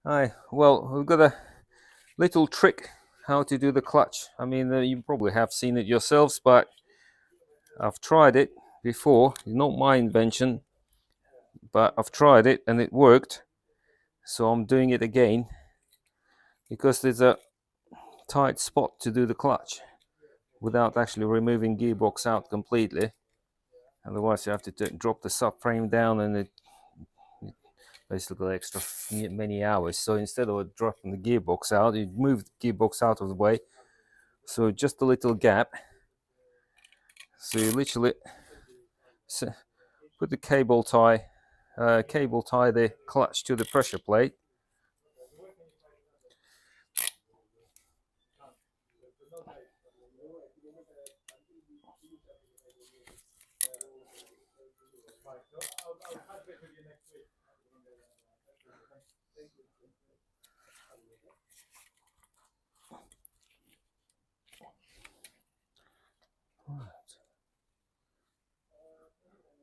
Hi. Well, we've got a little trick how to do the clutch. I mean, you probably have seen it yourselves, but I've tried it before. It's not my invention, but I've tried it and it worked. So I'm doing it again because there's a tight spot to do the clutch without actually removing gearbox out completely. Otherwise, you have to drop the subframe down and it basically extra many hours. So instead of dropping the gearbox out, you move the gearbox out of the way. So just a little gap. So you literally put the cable tie the clutch to the pressure plate.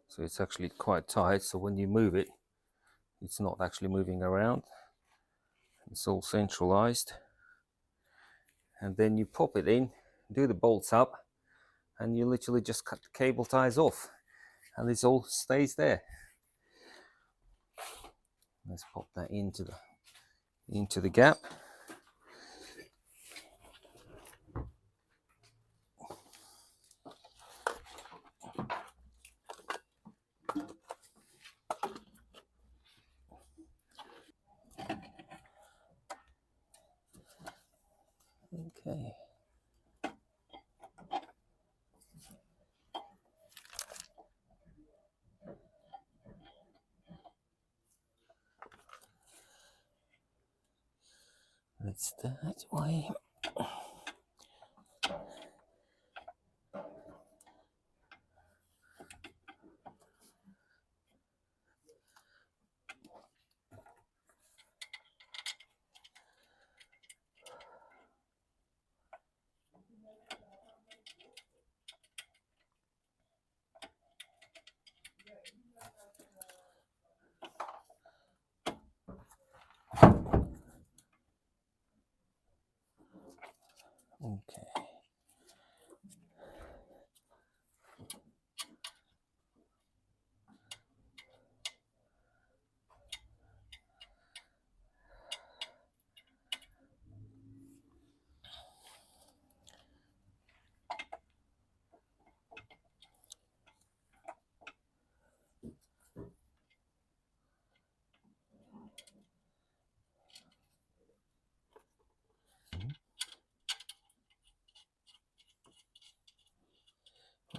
So it's actually quite tight. So when you move it, it's not actually moving around. It's all centralized. And then you pop it in, do the bolts up, and you literally just cut the cable ties off, and this all stays there. Let's pop that into the gap. Okay. That's that way. Okay.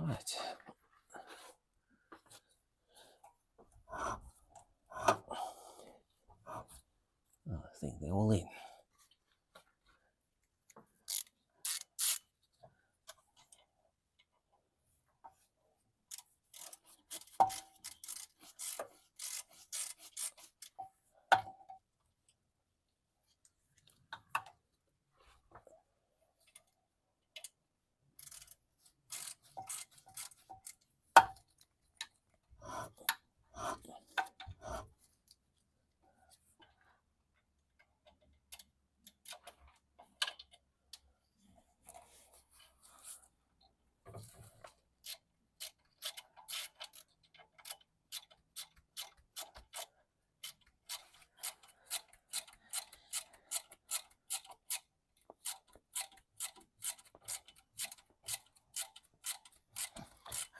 Right. Oh, I think they're all in.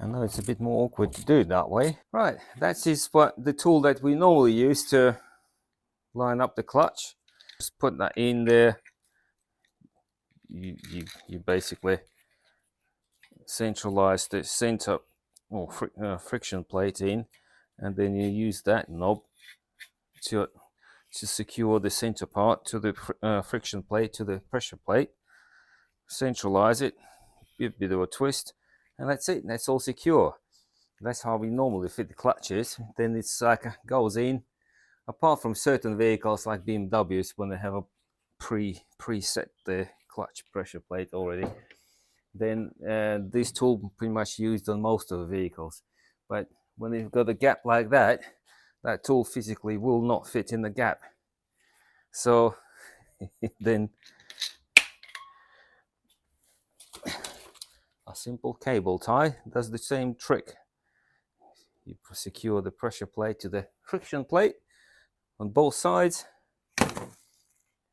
I know it's a bit more awkward to do it that way. Right, that is what the tool that we normally use to line up the clutch. Just put that in there. You basically centralize the center or friction plate in, and then you use that knob to secure the center part to the friction plate to the pressure plate. Centralize it, give a bit of a twist, and that's it. That's all secure. That's how we normally fit the clutches. Then it's like goes in. Apart from certain vehicles like BMWs, when they have a preset the clutch pressure plate already, then this tool pretty much used on most of the vehicles. But when you've got a gap like that, that tool physically will not fit in the gap. So then a simple cable tie does the same trick. You secure the pressure plate to the friction plate on both sides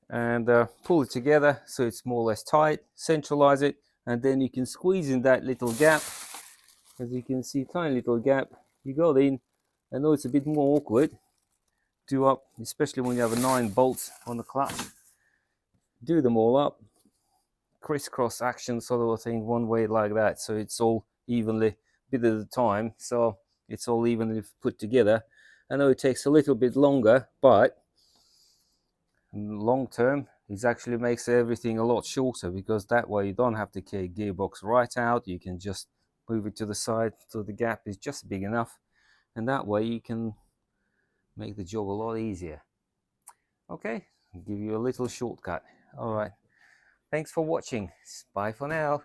and pull it together so it's more or less tight, centralize it, and then you can squeeze in that little gap. As you can see, tiny little gap, you go in. I know it's a bit more awkward, do up, especially when you have 9 bolts on the clutch. Do them all up, crisscross action sort of a thing, one way like that, so it's all evenly, bit at a time, so it's all evenly put together. I know it takes a little bit longer, but long term it actually makes everything a lot shorter, because that way you don't have to take gearbox right out. You can just move it to the side so the gap is just big enough, and that way you can make the job a lot easier. Okay, I'll give you a little shortcut. All right, thanks for watching. Bye for now.